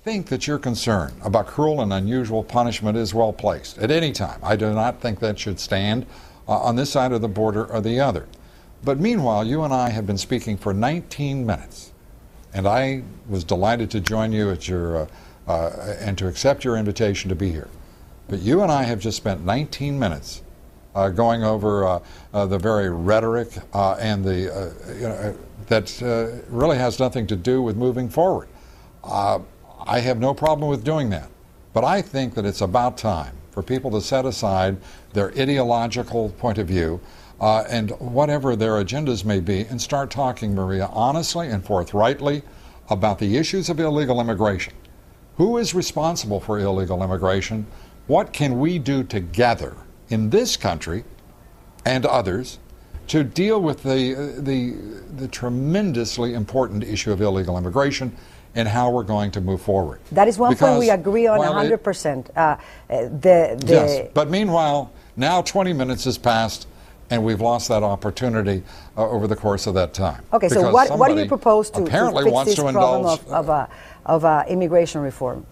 think that your concern about cruel and unusual punishment is well placed at any time. I do not think that should stand on this side of the border or the other. But meanwhile, you and I have been speaking for 19 minutes, and I was delighted to join you at your and to accept your invitation to be here. But you and I have just spent 19 minutes going over the very rhetoric and the that really has nothing to do with moving forward. I have no problem with doing that, but I think that it's about time for people to set aside their ideological point of view and whatever their agendas may be and start talking, Maria, honestly and forthrightly about the issues of illegal immigration. Who is responsible for illegal immigration? What can we do together in this country and others to deal with the tremendously important issue of illegal immigration and how we're going to move forward? That is one point we agree on 100%. Yes, but meanwhile, now 20 minutes has passed, and we've lost that opportunity over the course of that time. Okay, so what do you propose to fix this problem of immigration reform?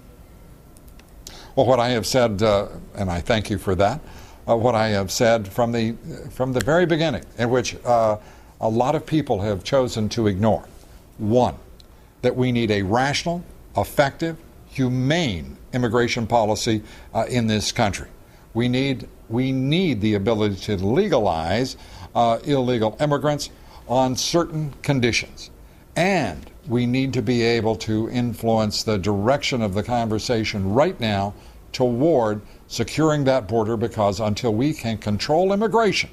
Well, what I have said, and I thank you for that, what I have said from the very beginning, in which a lot of people have chosen to ignore. One, that we need a rational, effective, humane immigration policy in this country. We need the ability to legalize illegal immigrants on certain conditions. And we need to be able to influence the direction of the conversation right now toward securing that border, because until we can control immigration,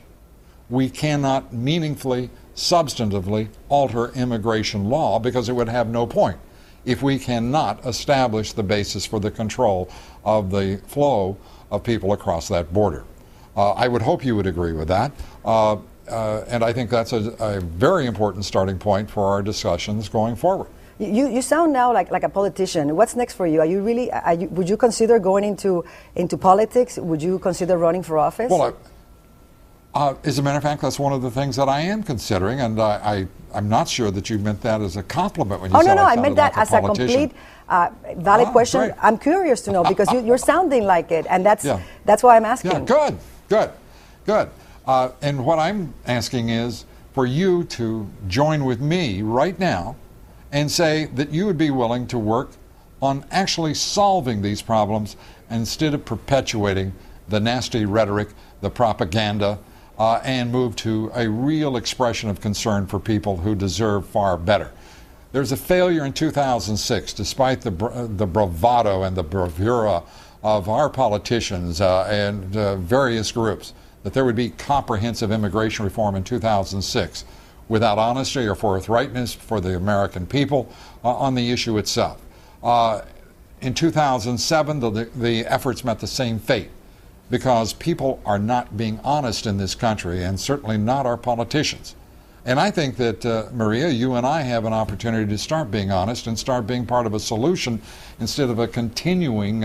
we cannot meaningfully, substantively alter immigration law, because it would have no point if we cannot establish the basis for the control of the flow of people across that border. I would hope you would agree with that. And I think that's a very important starting point for our discussions going forward. You sound now like a politician. What's next for you? Are you really? Would you consider going into politics? Would you consider running for office? Well, as a matter of fact, that's one of the things that I am considering, and I'm not sure that you meant that as a compliment when you said I meant that as a complete valid question. Great. I'm curious to know, because you're sounding like it, and that's why I'm asking. Yeah, good. And what I'm asking is for you to join with me right now and say that you would be willing to work on actually solving these problems instead of perpetuating the nasty rhetoric, the propaganda, and move to a real expression of concern for people who deserve far better. There's a failure in 2006, despite the bravado and the bravura of our politicians and various groups, that there would be comprehensive immigration reform in 2006 without honesty or forthrightness for the American people on the issue itself. In 2007, the efforts met the same fate, because people are not being honest in this country, and certainly not our politicians. And I think that, Maria, you and I have an opportunity to start being honest and start being part of a solution instead of a continuing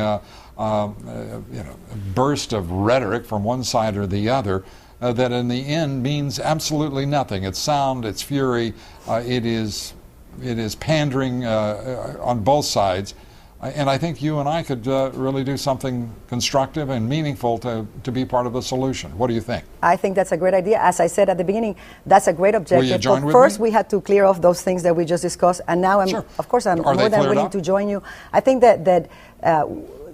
burst of rhetoric from one side or the other that in the end means absolutely nothing. It's sound, it's fury, it is pandering on both sides. And I think you and I could really do something constructive and meaningful to be part of the solution. What do you think? I think that's a great idea. As I said at the beginning, that's a great objective. Will you join with first, me? We had to clear off those things that we just discussed, and now of course, I'm more than willing to join you. I think that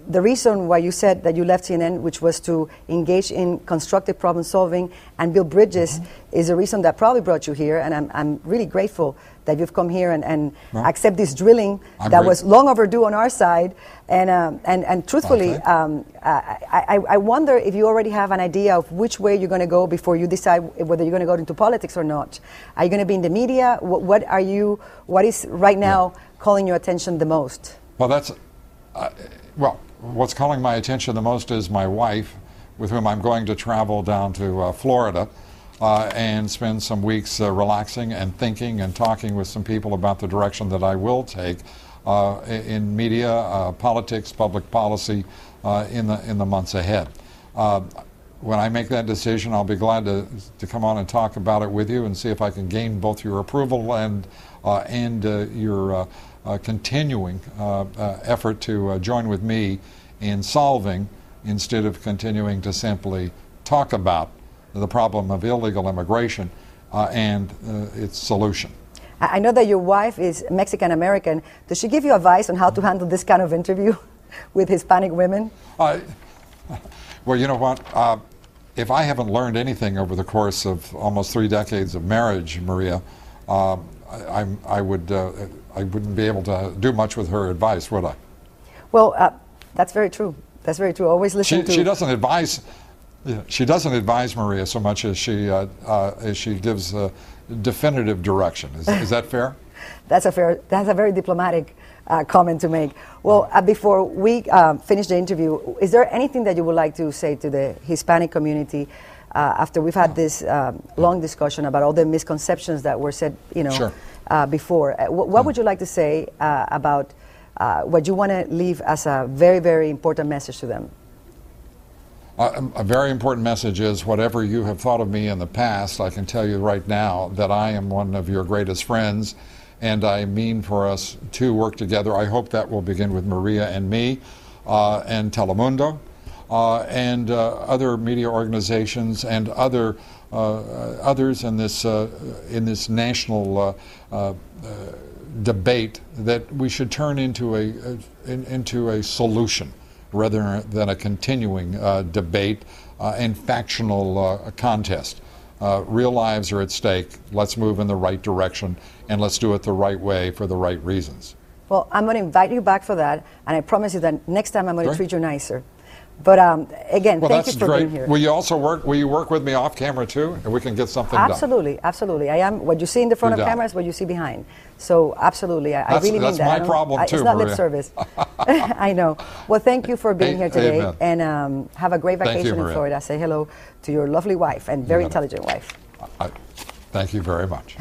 the reason why you said that you left CNN, which was to engage in constructive problem solving and build bridges, is the reason that probably brought you here. And I'm really grateful that you've come here and accept this drilling that was long overdue on our side. And truthfully, I wonder if you already have an idea of which way you're going to go before you decide whether you're going to go into politics or not. Are you going to be in the media? What is right now calling your attention the most? Well, that's what's calling my attention the most is my wife, with whom I'm going to travel down to Florida and spend some weeks relaxing and thinking and talking with some people about the direction that I will take in media, politics, public policy in the months ahead. When I make that decision, I'll be glad to come on and talk about it with you and see if I can gain both your approval and your continuing effort to join with me in solving, instead of continuing to simply talk about the problem of illegal immigration and its solution. I know that your wife is Mexican-American. Does she give you advice on how to handle this kind of interview with Hispanic women? Well, you know what? If I haven't learned anything over the course of almost 3 decades of marriage, Maria, I wouldn't be able to do much with her advice, would I? Well, that's very true. That's very true. Always listen to. She doesn't advise. She doesn't advise Maria so much as she gives definitive direction. Is that fair? That's a very diplomatic comment to make. Well, before we finish the interview, is there anything that you would like to say to the Hispanic community after we've had this long discussion about all the misconceptions that were said, Sure. Before? What would you like to say about what you want to leave as a very, very important message to them? A very important message is, whatever you have thought of me in the past, I can tell you right now that I am one of your greatest friends, and I mean for us to work together. I hope that will begin with Maria and me, and Telemundo, and other media organizations, and others in this national debate, that we should turn into a solution, rather than a continuing debate and factional contest. Real lives are at stake. Let's move in the right direction, and let's do it the right way for the right reasons. Well, I'm going to invite you back for that, and I promise you that next time I'm going to treat you nicer. But again, thank you for being here. Will you also work with me off camera too, and we can get something done? Absolutely, absolutely. I am. What you see in the front of camera is what you see behind. So absolutely, I really mean that. That's my problem too, It's not Maria. lip service. I know. Well, thank you for being here today, amen. and have a great vacation in Florida. Say hello to your lovely wife and very intelligent wife. Thank you very much.